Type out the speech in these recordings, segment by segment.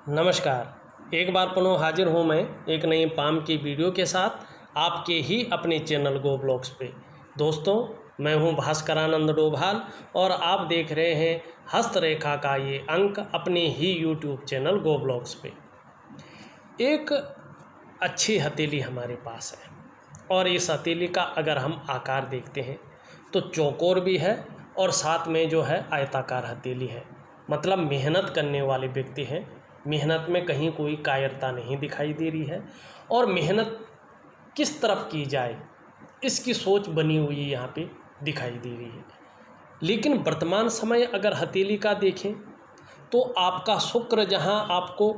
नमस्कार। एक बार पुनः हाजिर हूँ मैं एक नई पाम की वीडियो के साथ आपके ही अपने चैनल गो ब्लॉग्स पे। दोस्तों, मैं हूँ भास्करानंद डोभाल और आप देख रहे हैं हस्तरेखा का ये अंक अपने ही यूट्यूब चैनल गो ब्लॉग्स पे। एक अच्छी हथेली हमारे पास है और इस हथेली का अगर हम आकार देखते हैं तो चौकोर भी है और साथ में जो है आयताकार हथेली है। मतलब मेहनत करने वाले व्यक्ति हैं, मेहनत में कहीं कोई कायरता नहीं दिखाई दे रही है और मेहनत किस तरफ की जाए इसकी सोच बनी हुई यहाँ पे दिखाई दे रही है। लेकिन वर्तमान समय अगर हथेली का देखें तो आपका शुक्र जहाँ आपको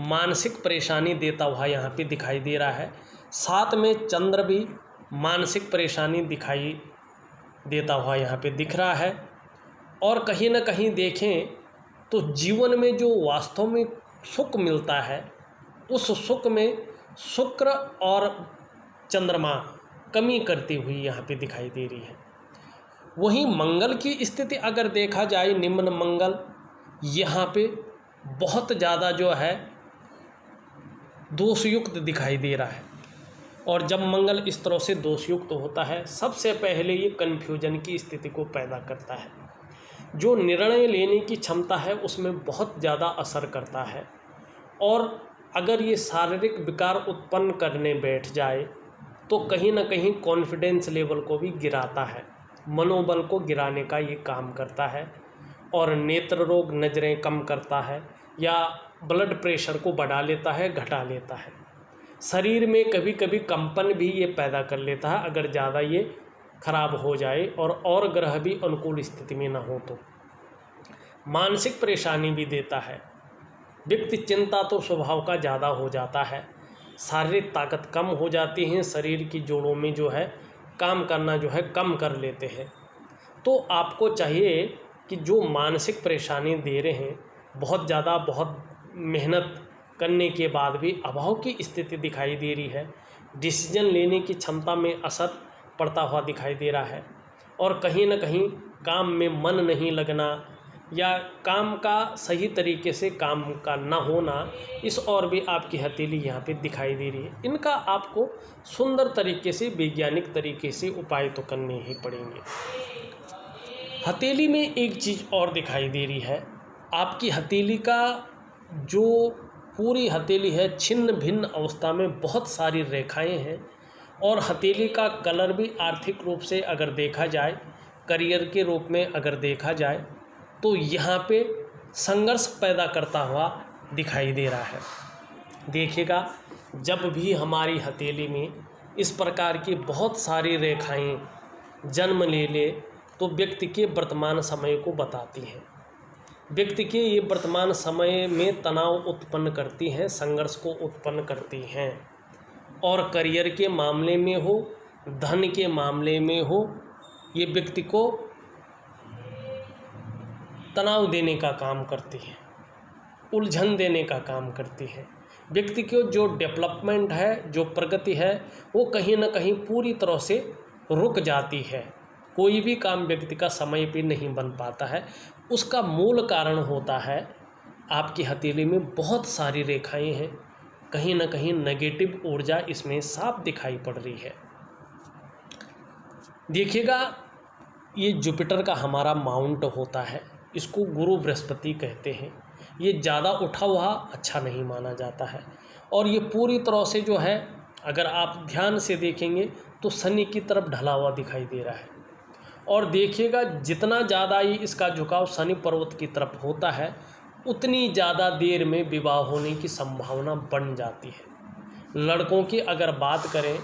मानसिक परेशानी देता हुआ यहाँ पे दिखाई दे रहा है, साथ में चंद्र भी मानसिक परेशानी दिखाई देता हुआ यहाँ पे दिख रहा है। और कहीं ना कहीं देखें तो जीवन में जो वास्तव में सुख मिलता है उस सुख में शुक्र और चंद्रमा कमी करती हुई यहाँ पे दिखाई दे रही है। वहीं मंगल की स्थिति अगर देखा जाए, निम्न मंगल यहाँ पे बहुत ज़्यादा जो है दोषयुक्त दिखाई दे रहा है। और जब मंगल इस तरह से दोषयुक्त होता है, सबसे पहले ये कन्फ्यूजन की स्थिति को पैदा करता है। जो निर्णय लेने की क्षमता है उसमें बहुत ज़्यादा असर करता है। और अगर ये शारीरिक विकार उत्पन्न करने बैठ जाए तो कहीं ना कहीं कॉन्फिडेंस लेवल को भी गिराता है, मनोबल को गिराने का ये काम करता है। और नेत्र रोग, नज़रें कम करता है या ब्लड प्रेशर को बढ़ा लेता है, घटा लेता है। शरीर में कभी कभी कंपन भी ये पैदा कर लेता है अगर ज़्यादा ये खराब हो जाए और ग्रह भी अनुकूल स्थिति में ना हो तो। मानसिक परेशानी भी देता है। व्यक्ति चिंता तो स्वभाव का ज़्यादा हो जाता है, शारीरिक ताकत कम हो जाती है, शरीर की जोड़ों में जो है काम करना जो है कम कर लेते हैं। तो आपको चाहिए कि जो मानसिक परेशानी दे रहे हैं, बहुत ज़्यादा बहुत मेहनत करने के बाद भी अभाव की स्थिति दिखाई दे रही है, डिसीजन लेने की क्षमता में असर पड़ता हुआ दिखाई दे रहा है और कहीं ना कहीं काम में मन नहीं लगना या काम का सही तरीके से काम का ना होना, इस और भी आपकी हथेली यहाँ पे दिखाई दे रही है। इनका आपको सुंदर तरीके से, वैज्ञानिक तरीके से उपाय तो करने ही पड़ेंगे। हथेली में एक चीज़ और दिखाई दे रही है, आपकी हथेली का जो पूरी हथेली है छिन्न भिन्न अवस्था में बहुत सारी रेखाएं हैं और हथेली का कलर भी आर्थिक रूप से अगर देखा जाए, करियर के रूप में अगर देखा जाए तो यहाँ पे संघर्ष पैदा करता हुआ दिखाई दे रहा है। देखिएगा, जब भी हमारी हथेली में इस प्रकार की बहुत सारी रेखाएं जन्म ले तो व्यक्ति के वर्तमान समय को बताती हैं। व्यक्ति के ये वर्तमान समय में तनाव उत्पन्न करती हैं, संघर्ष को उत्पन्न करती हैं। और करियर के मामले में हो, धन के मामले में हो, ये व्यक्ति को तनाव देने का काम करती है, उलझन देने का काम करती है। व्यक्ति की जो डेवलपमेंट है, जो प्रगति है, वो कहीं ना कहीं पूरी तरह से रुक जाती है। कोई भी काम व्यक्ति का समय पे नहीं बन पाता है। उसका मूल कारण होता है आपकी हथेली में बहुत सारी रेखाएं हैं, कहीं ना कहीं नेगेटिव ऊर्जा इसमें साफ दिखाई पड़ रही है। देखिएगा, ये जुपिटर का हमारा माउंट होता है, इसको गुरु बृहस्पति कहते हैं। ये ज़्यादा उठा हुआ अच्छा नहीं माना जाता है और ये पूरी तरह से जो है अगर आप ध्यान से देखेंगे तो शनि की तरफ ढला हुआ दिखाई दे रहा है। और देखिएगा, जितना ज़्यादा ही इसका झुकाव शनि पर्वत की तरफ होता है उतनी ज़्यादा देर में विवाह होने की संभावना बन जाती है। लड़कों की अगर बात करें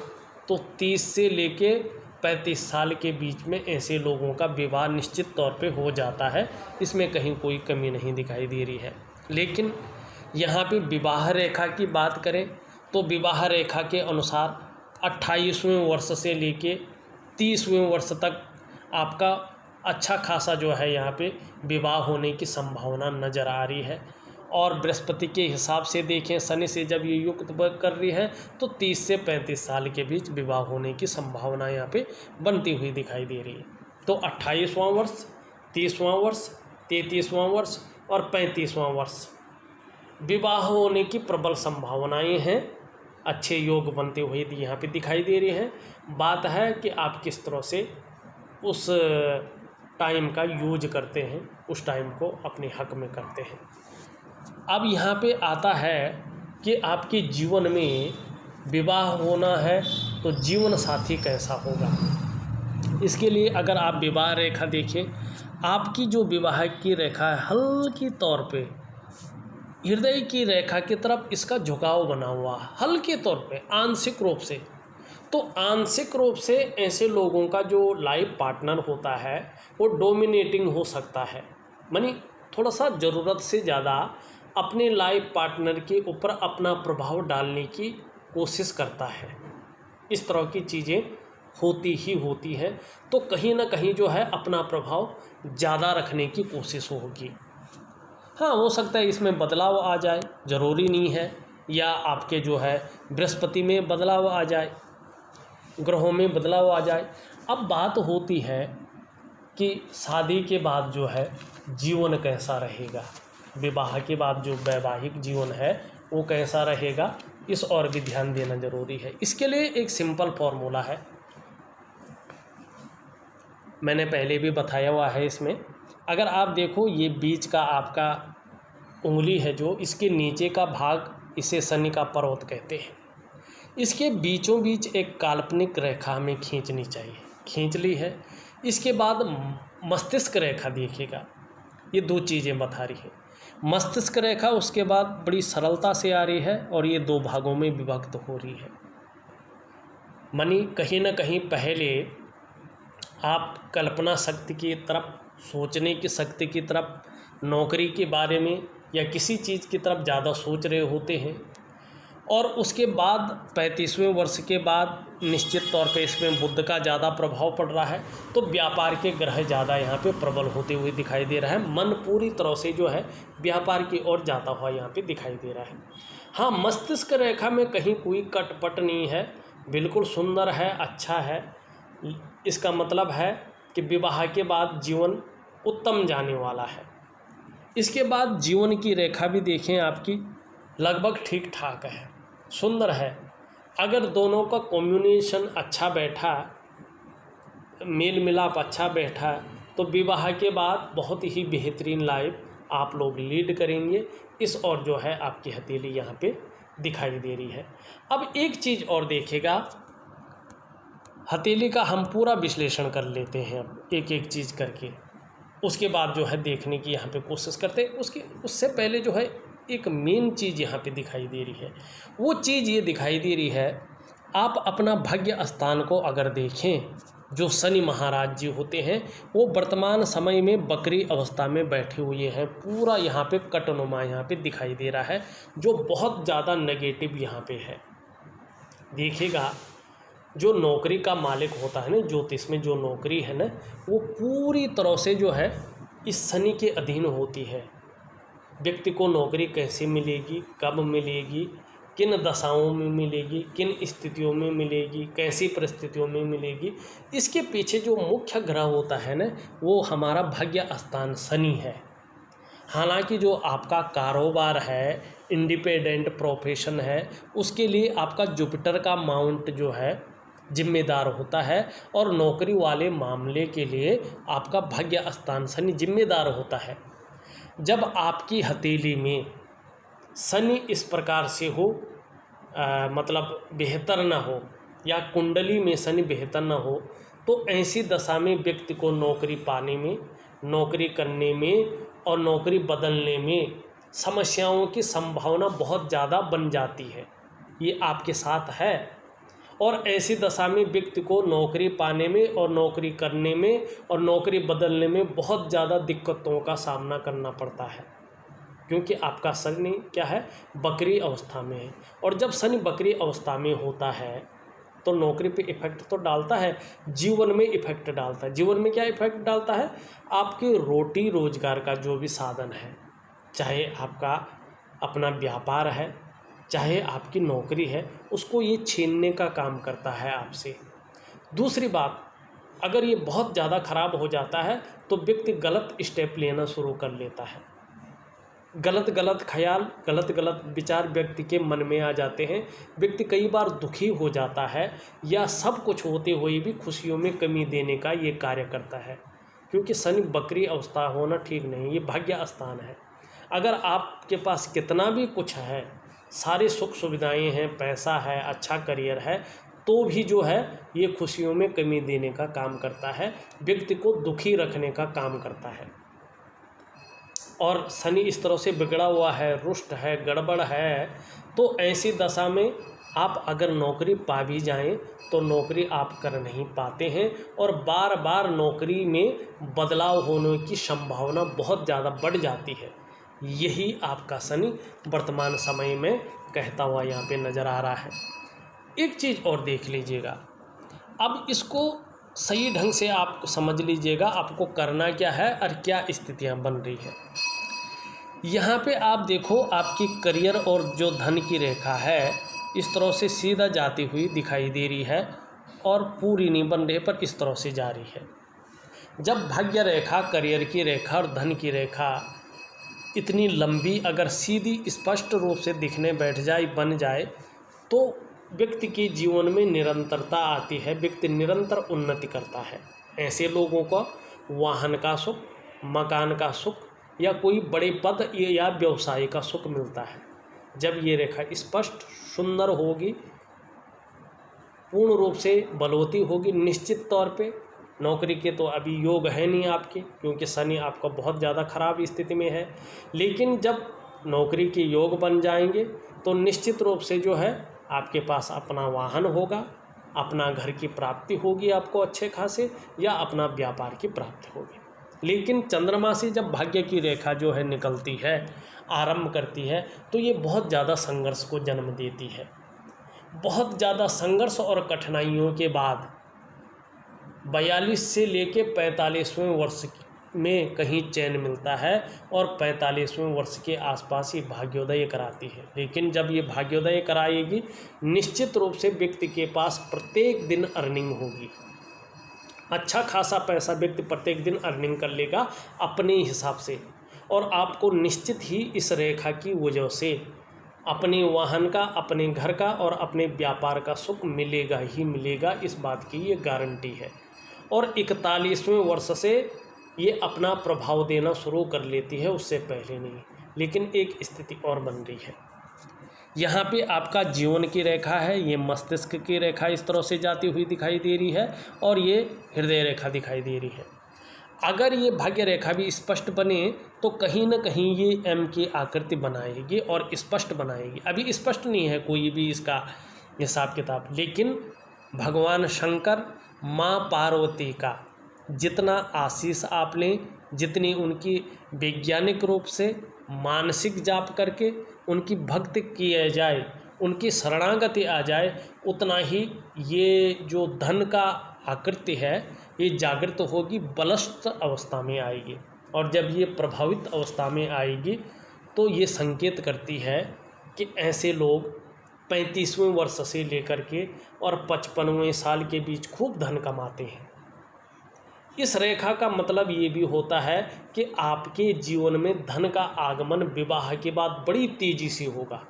तो 30 से लेके 35 साल के बीच में ऐसे लोगों का विवाह निश्चित तौर पे हो जाता है, इसमें कहीं कोई कमी नहीं दिखाई दे रही है। लेकिन यहाँ पे विवाह रेखा की बात करें तो विवाह रेखा के अनुसार 28वें वर्ष से लेके 30वें वर्ष तक आपका अच्छा खासा जो है यहाँ पे विवाह होने की संभावना नज़र आ रही है। और बृहस्पति के हिसाब से देखें, शनि से जब ये युक्त कर रही है तो 30 से 35 साल के बीच विवाह होने की संभावना यहाँ पे बनती हुई दिखाई दे रही है। तो 28वां वर्ष, 30वां वर्ष, 33वां वर्ष और 35वां वर्ष, विवाह होने की प्रबल संभावनाएं हैं, अच्छे योग बनते हुए यहाँ पे दिखाई दे रहे हैं। बात है कि आप किस तरह से उस टाइम का यूज करते हैं, उस टाइम को अपने हक में करते हैं। अब यहाँ पे आता है कि आपके जीवन में विवाह होना है तो जीवन साथी कैसा होगा। इसके लिए अगर आप विवाह रेखा देखें, आपकी जो विवाह की रेखा है हल्की तौर पे हृदय की रेखा की तरफ इसका झुकाव बना हुआ है, हल्के तौर पे, आंशिक रूप से। तो आंशिक रूप से ऐसे लोगों का जो लाइफ पार्टनर होता है वो डोमिनेटिंग हो सकता है, मानी थोड़ा सा ज़रूरत से ज़्यादा अपने लाइफ पार्टनर के ऊपर अपना प्रभाव डालने की कोशिश करता है। इस तरह की चीज़ें होती ही होती हैं, तो कहीं ना कहीं जो है अपना प्रभाव ज़्यादा रखने की कोशिश होगी। हाँ, हो सकता है इसमें बदलाव आ जाए, ज़रूरी नहीं है, या आपके जो है बृहस्पति में बदलाव आ जाए, ग्रहों में बदलाव आ जाए। अब बात होती है कि शादी के बाद जो है जीवन कैसा रहेगा, विवाह के बाद जो वैवाहिक जीवन है वो कैसा रहेगा, इस और भी ध्यान देना ज़रूरी है। इसके लिए एक सिंपल फॉर्मूला है, मैंने पहले भी बताया हुआ है। इसमें अगर आप देखो, ये बीच का आपका उंगली है जो, इसके नीचे का भाग इसे शनि का पर्वत कहते हैं। इसके बीचों बीच एक काल्पनिक रेखा हमें खींचनी चाहिए, खींच ली है। इसके बाद मस्तिष्क रेखा देखिएगा, ये दो चीज़ें बता रही है। मस्तिष्क रेखा उसके बाद बड़ी सरलता से आ रही है और ये दो भागों में विभक्त हो रही है। मानी कहीं ना कहीं पहले आप कल्पना शक्ति की तरफ, सोचने की शक्ति की तरफ, नौकरी के बारे में या किसी चीज़ की तरफ ज़्यादा सोच रहे होते हैं, और उसके बाद 35वें वर्ष के बाद निश्चित तौर पे इसमें बुध का ज़्यादा प्रभाव पड़ रहा है, तो व्यापार के ग्रह ज़्यादा यहाँ पे प्रबल होते हुए दिखाई दे रहा है। मन पूरी तरह से जो है व्यापार की ओर जाता हुआ यहाँ पे दिखाई दे रहा है। हाँ, मस्तिष्क रेखा में कहीं कोई कटपट नहीं है, बिल्कुल सुंदर है, अच्छा है। इसका मतलब है कि विवाह के बाद जीवन उत्तम जाने वाला है। इसके बाद जीवन की रेखा भी देखें, आपकी लगभग ठीक ठाक है, सुंदर है। अगर दोनों का कॉम्बिनेशन अच्छा बैठा, मेल मिलाप अच्छा बैठा, तो विवाह के बाद बहुत ही बेहतरीन लाइफ आप लोग लीड करेंगे। इस और जो है आपकी हथेली यहाँ पे दिखाई दे रही है। अब एक चीज़ और देखेगा, हथेली का हम पूरा विश्लेषण कर लेते हैं अब एक एक चीज़ करके, उसके बाद जो है देखने की यहाँ पे कोशिश करते हैं। उससे पहले जो है एक मेन चीज़ यहाँ पे दिखाई दे रही है, वो चीज़ ये दिखाई दे रही है, आप अपना भाग्य स्थान को अगर देखें, जो शनि महाराज जी होते हैं वो वर्तमान समय में बकरी अवस्था में बैठे हुए हैं, पूरा यहाँ पे कटनुमा यहाँ पे दिखाई दे रहा है, जो बहुत ज़्यादा नेगेटिव यहाँ पे है। देखिएगा, जो नौकरी का मालिक होता है ना, ज्योतिष में जो नौकरी है ना, वो पूरी तरह से जो है इस शनि के अधीन होती है। व्यक्ति को नौकरी कैसे मिलेगी, कब मिलेगी, किन दशाओं में मिलेगी, किन स्थितियों में मिलेगी, कैसी परिस्थितियों में मिलेगी, इसके पीछे जो मुख्य ग्रह होता है ना, वो हमारा भाग्य स्थान शनि है। हालांकि जो आपका कारोबार है, इंडिपेंडेंट प्रोफेशन है, उसके लिए आपका जुपिटर का माउंट जो है जिम्मेदार होता है, और नौकरी वाले मामले के लिए आपका भाग्य स्थान शनि जिम्मेदार होता है। जब आपकी हथेली में शनि इस प्रकार से हो, मतलब बेहतर ना हो, या कुंडली में शनि बेहतर ना हो, तो ऐसी दशा में व्यक्ति को नौकरी पाने में, नौकरी करने में और नौकरी बदलने में समस्याओं की संभावना बहुत ज़्यादा बन जाती है। ये आपके साथ है। और ऐसी दशा में व्यक्ति को नौकरी पाने में और नौकरी करने में और नौकरी बदलने में बहुत ज़्यादा दिक्कतों का सामना करना पड़ता है, क्योंकि आपका शनि क्या है, बकरी अवस्था में है। और जब शनि बकरी अवस्था में होता है तो नौकरी पे इफेक्ट तो डालता है, जीवन में इफेक्ट डालता है। जीवन में क्या इफेक्ट डालता है, आपके रोटी रोजगार का जो भी साधन है, चाहे आपका अपना व्यापार है, चाहे आपकी नौकरी है, उसको ये छीनने का काम करता है आपसे। दूसरी बात, अगर ये बहुत ज़्यादा ख़राब हो जाता है तो व्यक्ति गलत स्टेप लेना शुरू कर लेता है। गलत गलत ख्याल, गलत गलत विचार व्यक्ति के मन में आ जाते हैं। व्यक्ति कई बार दुखी हो जाता है या सब कुछ होते हुए भी खुशियों में कमी देने का ये कार्य करता है, क्योंकि शनि वक्री अवस्था होना ठीक नहीं, ये भाग्य स्थान है। अगर आपके पास कितना भी कुछ है, सारी सुख सुविधाएं हैं, पैसा है, अच्छा करियर है, तो भी जो है ये खुशियों में कमी देने का काम करता है, व्यक्ति को दुखी रखने का काम करता है। और शनि इस तरह से बिगड़ा हुआ है, रुष्ट है, गड़बड़ है, तो ऐसी दशा में आप अगर नौकरी पा भी जाएं तो नौकरी आप कर नहीं पाते हैं और बार बार नौकरी में बदलाव होने की संभावना बहुत ज़्यादा बढ़ जाती है। यही आपका शनि वर्तमान समय में कहता हुआ यहाँ पे नज़र आ रहा है। एक चीज़ और देख लीजिएगा, अब इसको सही ढंग से आप समझ लीजिएगा आपको करना क्या है और क्या स्थितियाँ बन रही है। यहाँ पे आप देखो, आपकी करियर और जो धन की रेखा है इस तरह से सीधा जाती हुई दिखाई दे रही है और पूरी नहीं बन रही पर इस तरह से जा रही है। जब भाग्य रेखा, करियर की रेखा और धन की रेखा इतनी लंबी अगर सीधी स्पष्ट रूप से दिखने बैठ जाए, बन जाए, तो व्यक्ति के जीवन में निरंतरता आती है, व्यक्ति निरंतर उन्नति करता है। ऐसे लोगों को वाहन का सुख, मकान का सुख या कोई बड़े पद या व्यवसाय का सुख मिलता है। जब ये रेखा स्पष्ट सुंदर होगी, पूर्ण रूप से बलवती होगी, निश्चित तौर पे नौकरी के तो अभी योग है नहीं आपके, क्योंकि शनि आपका बहुत ज़्यादा खराब स्थिति में है। लेकिन जब नौकरी के योग बन जाएंगे तो निश्चित रूप से जो है आपके पास अपना वाहन होगा, अपना घर की प्राप्ति होगी आपको अच्छे खासे, या अपना व्यापार की प्राप्ति होगी। लेकिन चंद्रमा से जब भाग्य की रेखा जो है निकलती है, आरंभ करती है, तो ये बहुत ज़्यादा संघर्ष को जन्म देती है। बहुत ज़्यादा संघर्ष और कठिनाइयों के बाद 42 से लेके 45वें वर्ष में कहीं चैन मिलता है और 45वें वर्ष के आसपास ये भाग्योदय कराती है। लेकिन जब ये भाग्योदय कराएगी, निश्चित रूप से व्यक्ति के पास प्रत्येक दिन अर्निंग होगी, अच्छा खासा पैसा व्यक्ति प्रत्येक दिन अर्निंग कर लेगा अपने हिसाब से, और आपको निश्चित ही इस रेखा की वजह से अपने वाहन का, अपने घर का और अपने व्यापार का सुख मिलेगा ही मिलेगा, इस बात की ये गारंटी है। और 41वें वर्ष से ये अपना प्रभाव देना शुरू कर लेती है, उससे पहले नहीं। लेकिन एक स्थिति और बन रही है, यहाँ पे आपका जीवन की रेखा है, ये मस्तिष्क की रेखा इस तरह से जाती हुई दिखाई दे रही है और ये हृदय रेखा दिखाई दे रही है। अगर ये भाग्य रेखा भी स्पष्ट बने तो कहीं ना कहीं ये एम की आकृति बनाएगी और स्पष्ट बनाएगी। अभी स्पष्ट नहीं है कोई भी इसका हिसाब किताब, लेकिन भगवान शंकर, माँ पार्वती का जितना आशीष आप लें, जितनी उनकी वैज्ञानिक रूप से मानसिक जाप करके उनकी भक्ति किया जाए, उनकी शरणागति आ जाए, उतना ही ये जो धन का आकृति है ये जागृत होगी, बलिष्ठ अवस्था में आएगी। और जब ये प्रभावित अवस्था में आएगी तो ये संकेत करती है कि ऐसे लोग 35वें वर्ष से लेकर के और 55वें साल के बीच खूब धन कमाते हैं। इस रेखा का मतलब ये भी होता है कि आपके जीवन में धन का आगमन विवाह के बाद बड़ी तेजी से होगा।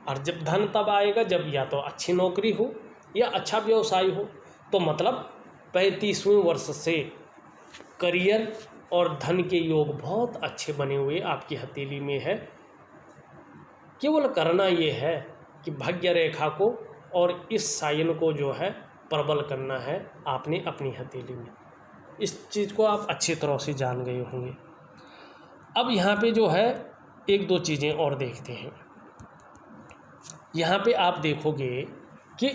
और जब धन तब आएगा जब या तो अच्छी नौकरी हो या अच्छा व्यवसाय हो। तो मतलब 35वें वर्ष से करियर और धन के योग बहुत अच्छे बने हुए आपकी हथेली में है। केवल करना ये है कि भाग्य रेखा को और इस साइन को जो है प्रबल करना है आपने अपनी हथेली में। इस चीज़ को आप अच्छी तरह से जान गए होंगे। अब यहाँ पे जो है एक दो चीज़ें और देखते हैं। यहाँ पे आप देखोगे कि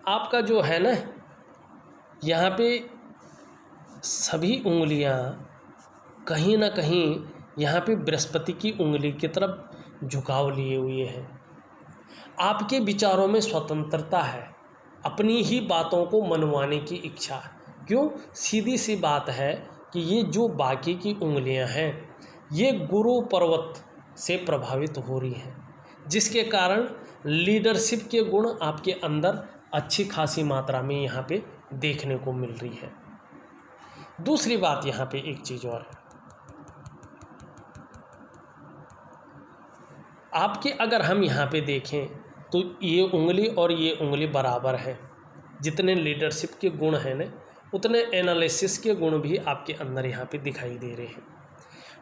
आपका जो है ना, यहाँ पे सभी उंगलियाँ कहीं ना कहीं यहाँ पे बृहस्पति की उंगली की तरफ झुकाव लिए हुए हैं। आपके विचारों में स्वतंत्रता है, अपनी ही बातों को मनवाने की इच्छा। क्यों? सीधी सी बात है कि ये जो बाकी की उंगलियां हैं ये गुरु पर्वत से प्रभावित हो रही हैं, जिसके कारण लीडरशिप के गुण आपके अंदर अच्छी खासी मात्रा में यहाँ पे देखने को मिल रही है। दूसरी बात यहाँ पे एक चीज़ और है, आपके अगर हम यहाँ पे देखें तो ये उंगली और ये उंगली बराबर है। जितने लीडरशिप के गुण हैं ना, उतने एनालिसिस के गुण भी आपके अंदर यहाँ पे दिखाई दे रहे हैं।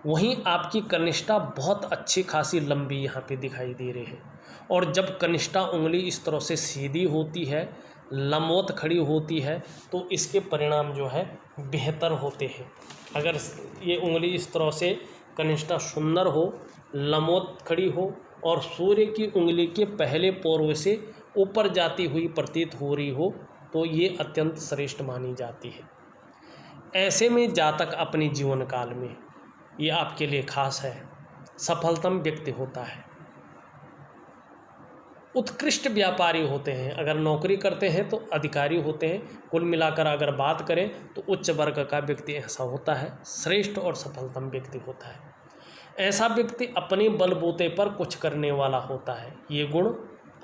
वहीं आपकी कनिष्ठा बहुत अच्छी खासी लंबी यहाँ पे दिखाई दे रही है। और जब कनिष्ठा उंगली इस तरह से सीधी होती है, लंबवत खड़ी होती है, तो इसके परिणाम जो है बेहतर होते हैं। अगर ये उंगली इस तरह से कनिष्ठा सुंदर हो, लंबवत खड़ी हो और सूर्य की उंगली के पहले पोर से ऊपर जाती हुई प्रतीत हो रही हो, तो ये अत्यंत श्रेष्ठ मानी जाती है। ऐसे में जातक अपने जीवन काल में ये आपके लिए खास है, सफलतम व्यक्ति होता है, उत्कृष्ट व्यापारी होते हैं। अगर नौकरी करते हैं तो अधिकारी होते हैं। कुल मिलाकर अगर बात करें तो उच्च वर्ग का व्यक्ति ऐसा होता है, श्रेष्ठ और सफलतम व्यक्ति होता है। ऐसा व्यक्ति अपने बलबूते पर कुछ करने वाला होता है। ये गुण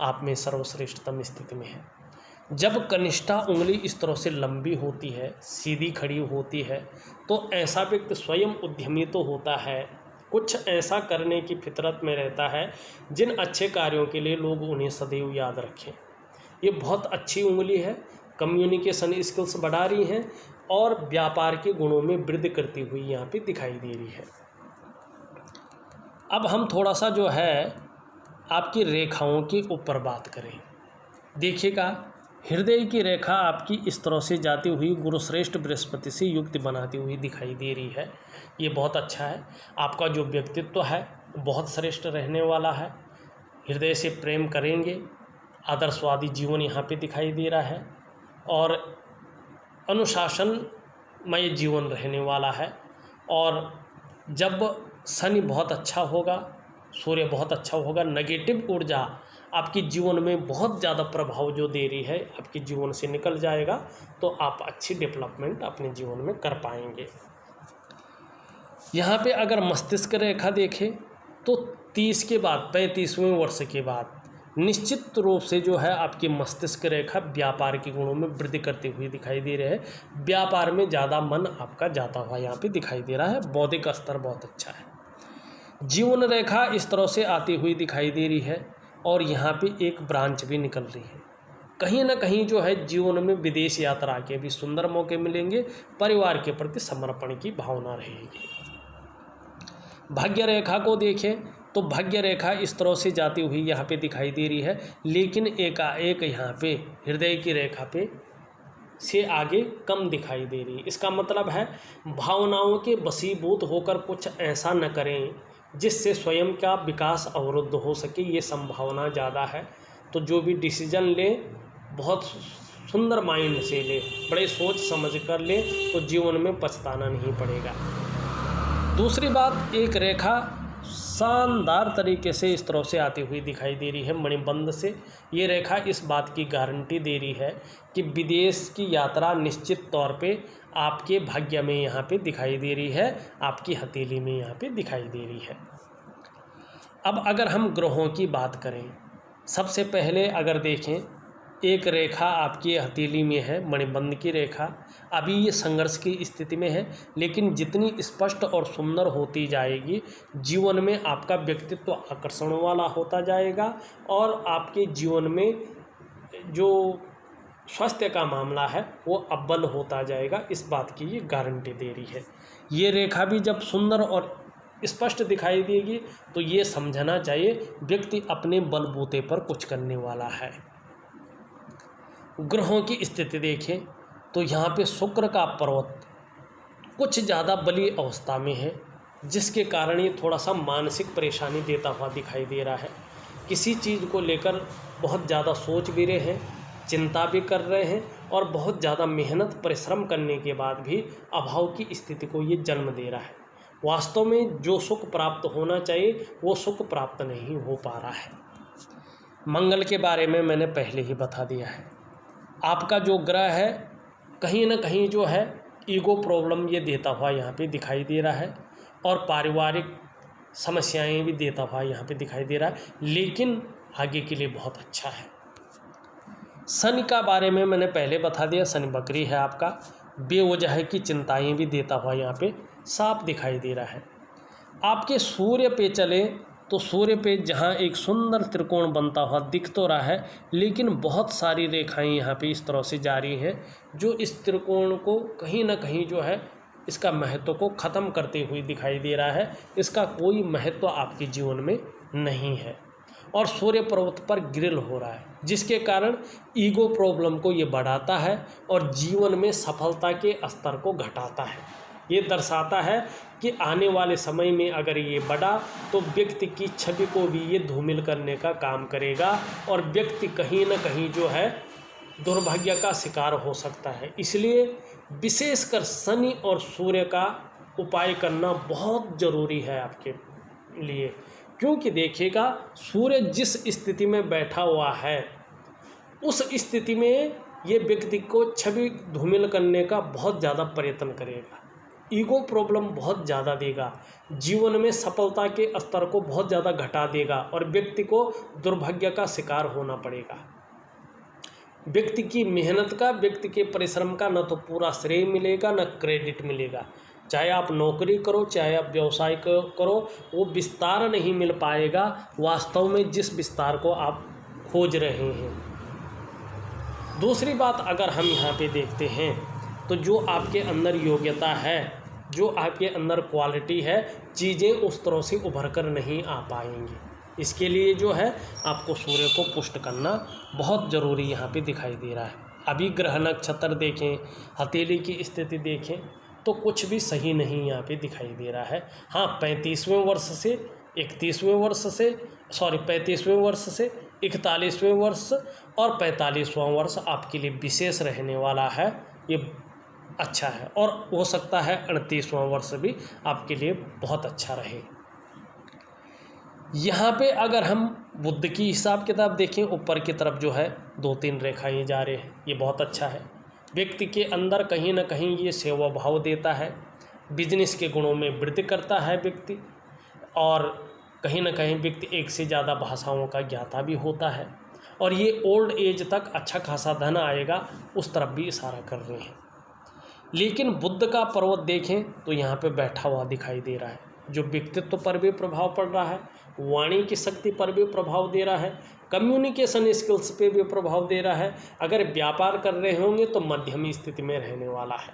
आप में सर्वश्रेष्ठतम स्थिति में है। जब कनिष्ठा उंगली इस तरह से लंबी होती है, सीधी खड़ी होती है, तो ऐसा व्यक्ति स्वयं उद्यमी तो होता है, कुछ ऐसा करने की फितरत में रहता है जिन अच्छे कार्यों के लिए लोग उन्हें सदैव याद रखें। ये बहुत अच्छी उंगली है, कम्युनिकेशन स्किल्स बढ़ा रही हैं और व्यापार के गुणों में वृद्धि करती हुई यहाँ पे दिखाई दे रही है। अब हम थोड़ा सा जो है आपकी रेखाओं के ऊपर बात करें। देखिएगा, हृदय की रेखा आपकी इस तरह से जाती हुई गुरुश्रेष्ठ बृहस्पति से युक्त बनाती हुई दिखाई दे रही है। ये बहुत अच्छा है। आपका जो व्यक्तित्व है बहुत श्रेष्ठ रहने वाला है। हृदय से प्रेम करेंगे, आदर्शवादी जीवन यहाँ पे दिखाई दे रहा है और अनुशासनमय जीवन रहने वाला है। और जब शनि बहुत अच्छा होगा, सूर्य बहुत अच्छा होगा, नेगेटिव ऊर्जा आपके जीवन में बहुत ज़्यादा प्रभाव जो दे रही है आपके जीवन से निकल जाएगा, तो आप अच्छी डेवलपमेंट अपने जीवन में कर पाएंगे। यहाँ पे अगर मस्तिष्क रेखा देखें तो 30 के बाद 35वें वर्ष के बाद निश्चित रूप से जो है आपकी मस्तिष्क रेखा व्यापार के गुणों में वृद्धि करती हुई दिखाई दे रही है। व्यापार में ज़्यादा मन आपका जाता हुआ यहाँ पे दिखाई दे रहा है। बौद्धिक स्तर बहुत अच्छा है। जीवन रेखा इस तरह से आती हुई दिखाई दे रही है और यहाँ पे एक ब्रांच भी निकल रही है। कहीं ना कहीं जो है जीवन में विदेश यात्रा के भी सुंदर मौके मिलेंगे। परिवार के प्रति समर्पण की भावना रहेगी। भाग्य रेखा को देखें तो भाग्य रेखा इस तरह से जाती हुई यहाँ पे दिखाई दे रही है, लेकिन एकाएक यहाँ पे हृदय की रेखा पे से आगे कम दिखाई दे रही है। इसका मतलब है भावनाओं के वशीभूत होकर कुछ ऐसा न करें जिससे स्वयं का विकास अवरुद्ध हो सके, ये संभावना ज़्यादा है। तो जो भी डिसीजन ले बहुत सुंदर माइंड से ले, बड़े सोच समझ कर ले, तो जीवन में पछताना नहीं पड़ेगा। दूसरी बात, एक रेखा शानदार तरीके से इस तरह से आती हुई दिखाई दे रही है मणिबंध से। ये रेखा इस बात की गारंटी दे रही है कि विदेश की यात्रा निश्चित तौर पे आपके भाग्य में यहाँ पे दिखाई दे रही है, आपकी हथेली में यहाँ पे दिखाई दे रही है। अब अगर हम ग्रहों की बात करें, सबसे पहले अगर देखें, एक रेखा आपकी हथेली में है, मणिबंध की रेखा। अभी ये संघर्ष की स्थिति में है, लेकिन जितनी स्पष्ट और सुंदर होती जाएगी, जीवन में आपका व्यक्तित्व आकर्षण वाला होता जाएगा और आपके जीवन में जो स्वास्थ्य का मामला है वो अव्वल होता जाएगा। इस बात की ये गारंटी दे रही है। ये रेखा भी जब सुंदर और स्पष्ट दिखाई देगी तो ये समझना चाहिए व्यक्ति अपने बलबूते पर कुछ करने वाला है। ग्रहों की स्थिति देखें तो यहाँ पे शुक्र का पर्वत कुछ ज़्यादा बली अवस्था में है, जिसके कारण ये थोड़ा सा मानसिक परेशानी देता हुआ दिखाई दे रहा है। किसी चीज़ को लेकर बहुत ज़्यादा सोच भी रहे हैं, चिंता भी कर रहे हैं और बहुत ज़्यादा मेहनत परिश्रम करने के बाद भी अभाव की स्थिति को ये जन्म दे रहा है। वास्तव में जो सुख प्राप्त होना चाहिए वो सुख प्राप्त नहीं हो पा रहा है। मंगल के बारे में मैंने पहले ही बता दिया है। आपका जो ग्रह है कहीं ना कहीं जो है ईगो प्रॉब्लम ये देता हुआ यहाँ पे दिखाई दे रहा है और पारिवारिक समस्याएं भी देता हुआ यहाँ पे दिखाई दे रहा है, लेकिन आगे के लिए बहुत अच्छा है। शनि का बारे में मैंने पहले बता दिया, शनि बकरी है आपका, बेवजह की चिंताएं भी देता हुआ यहाँ पे साफ दिखाई दे रहा है। आपके सूर्य पे चले तो सूर्य पे जहाँ एक सुंदर त्रिकोण बनता हुआ दिख तो रहा है, लेकिन बहुत सारी रेखाएं यहाँ पे इस तरह से जा रही हैं जो इस त्रिकोण को कहीं ना कहीं जो है इसका महत्व को ख़त्म करते हुए दिखाई दे रहा है। इसका कोई महत्व आपके जीवन में नहीं है। और सूर्य पर्वत पर ग्रिल हो रहा है, जिसके कारण ईगो प्रॉब्लम को ये बढ़ाता है और जीवन में सफलता के स्तर को घटाता है। ये दर्शाता है कि आने वाले समय में अगर ये बढ़ा तो व्यक्ति की छवि को भी ये धूमिल करने का काम करेगा और व्यक्ति कहीं ना कहीं जो है दुर्भाग्य का शिकार हो सकता है। इसलिए विशेषकर शनि और सूर्य का उपाय करना बहुत ज़रूरी है आपके लिए, क्योंकि देखिएगा सूर्य जिस स्थिति में बैठा हुआ है उस स्थिति में ये व्यक्ति को छवि धूमिल करने का बहुत ज़्यादा प्रयत्न करेगा, ईगो प्रॉब्लम बहुत ज़्यादा देगा, जीवन में सफलता के स्तर को बहुत ज़्यादा घटा देगा और व्यक्ति को दुर्भाग्य का शिकार होना पड़ेगा। व्यक्ति की मेहनत का, व्यक्ति के परिश्रम का न तो पूरा श्रेय मिलेगा न क्रेडिट मिलेगा। चाहे आप नौकरी करो, चाहे आप व्यवसाय करो, वो विस्तार नहीं मिल पाएगा वास्तव में जिस विस्तार को आप खोज रहे हैं। दूसरी बात अगर हम यहाँ पे देखते हैं तो जो आपके अंदर योग्यता है, जो आपके अंदर क्वालिटी है, चीज़ें उस तरह से उभर कर नहीं आ पाएंगी। इसके लिए जो है आपको सूर्य को पुष्ट करना बहुत ज़रूरी यहाँ पे दिखाई दे रहा है। अभी ग्रह नक्षत्र देखें, हथेली की स्थिति देखें तो कुछ भी सही नहीं यहाँ पे दिखाई दे रहा है। हाँ, 35वें वर्ष से 41वें वर्ष से 35वें वर्ष से 41वें वर्ष और 45वां वर्ष आपके लिए विशेष रहने वाला है, ये अच्छा है। और हो सकता है 38वां वर्ष भी आपके लिए बहुत अच्छा रहे। यहाँ पे अगर हम बुध की हिसाब किताब देखें, ऊपर की तरफ जो है 2-3 रेखाएं जा रहे हैं, ये बहुत अच्छा है। व्यक्ति के अंदर कहीं ना कहीं ये सेवा भाव देता है, बिजनेस के गुणों में वृद्धि करता है व्यक्ति, और कहीं ना कहीं व्यक्ति एक से ज़्यादा भाषाओं का ज्ञाता भी होता है और ये ओल्ड एज तक अच्छा खासा धन आएगा, उस तरफ भी इशारा कर रहे हैं। लेकिन बुध का पर्वत देखें तो यहाँ पे बैठा हुआ दिखाई दे रहा है, जो व्यक्तित्व पर भी प्रभाव पड़ रहा है, वाणी की शक्ति पर भी प्रभाव दे रहा है, कम्युनिकेशन स्किल्स पे भी प्रभाव दे रहा है। अगर व्यापार कर रहे होंगे तो मध्यम स्थिति में रहने वाला है।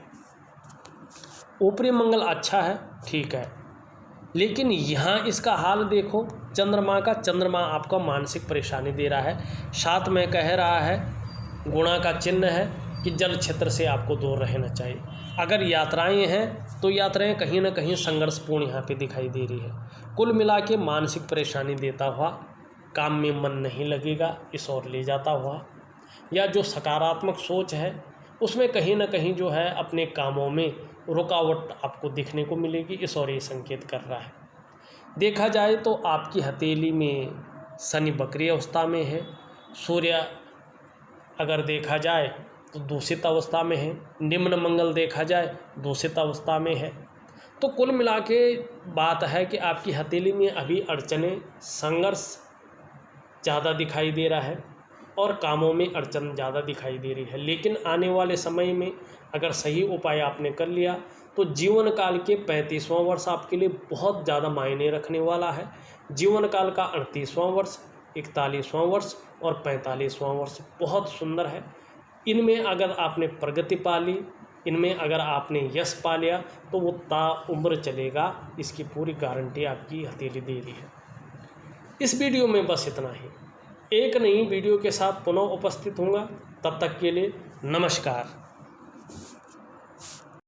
ऊपरी मंगल अच्छा है, ठीक है, लेकिन यहाँ इसका हाल देखो, चंद्रमा आपका मानसिक परेशानी दे रहा है। 7 में कह रहा है, गुणा का चिन्ह है कि जल क्षेत्र से आपको दूर रहना चाहिए। अगर यात्राएं हैं तो यात्राएं कहीं ना कहीं संघर्षपूर्ण यहाँ पे दिखाई दे रही है। कुल मिला के मानसिक परेशानी देता हुआ, काम में मन नहीं लगेगा इस ओर ले जाता हुआ, या जो सकारात्मक सोच है उसमें कहीं ना कहीं जो है अपने कामों में रुकावट आपको दिखने को मिलेगी, इस ओर ये संकेत कर रहा है। देखा जाए तो आपकी हथेली में शनि वक्री अवस्था में है, सूर्य अगर देखा जाए तो दूषित अवस्था में है, निम्न मंगल देखा जाए दूषित अवस्था में है। तो कुल मिला के बात है कि आपकी हथेली में अभी अड़चनें, संघर्ष ज़्यादा दिखाई दे रहा है और कामों में अड़चन ज़्यादा दिखाई दे रही है। लेकिन आने वाले समय में अगर सही उपाय आपने कर लिया तो जीवन काल के 35वां वर्ष आपके लिए बहुत ज़्यादा मायने रखने वाला है। जीवन काल का 38वां वर्ष, 41वां वर्ष और 45वां वर्ष बहुत सुंदर है। इनमें अगर आपने प्रगति पा ली, इनमें अगर आपने यश पा लिया तो वो ताउम्र चलेगा, इसकी पूरी गारंटी आपकी हथेली दे रही है। इस वीडियो में बस इतना ही। एक नई वीडियो के साथ पुनः उपस्थित होऊंगा, तब तक के लिए नमस्कार।